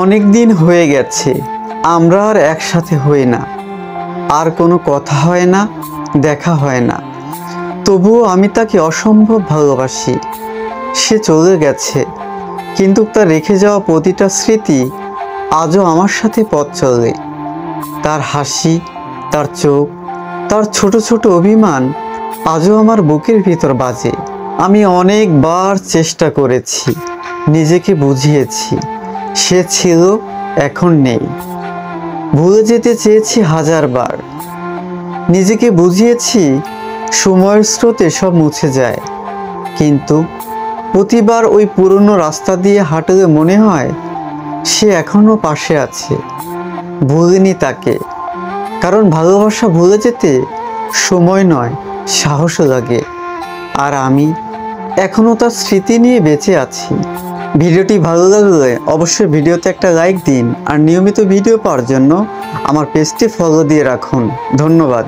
অনেক দিন হয়ে গেছে আমরা আর একসাথে হই না, আর কোনো কথা হয় না, দেখা হয় না। তবুও আমি তাকে অসম্ভব ভালোবাসি। সে চলে গেছে, কিন্তু তার রেখে যাওয়া প্রতিটা স্মৃতি আজও আমার সাথে পথ চলে। তার হাসি, তার চোখ, তার ছোট ছোট অভিমান আজও আমার বুকের ভিতর বাজে। আমি অনেকবার চেষ্টা করেছি, নিজেকে বুঝিয়েছি সে ছিল, এখন নেই। ভুলে যেতে চেয়েছি হাজারবার, নিজেকে বুঝিয়েছি সময়ের স্রোতে সব মুছে যায়। কিন্তু প্রতিবার ওই পুরনো রাস্তা দিয়ে হাঁটলে মনে হয় সে এখনো পাশে আছে। ভুলিনি তাকে, কারণ ভালোবাসা ভুলে যেতে সময় নয়, সাহসও লাগে। আর আমি এখনো তার স্মৃতি নিয়ে বেঁচে আছি। ভিডিওটি ভালো লাগলে অবশ্যই ভিডিওতে একটা লাইক দিন, আর নিয়মিত ভিডিও পাওয়ার জন্য আমার পেজটি ফলো দিয়ে রাখুন। ধন্যবাদ।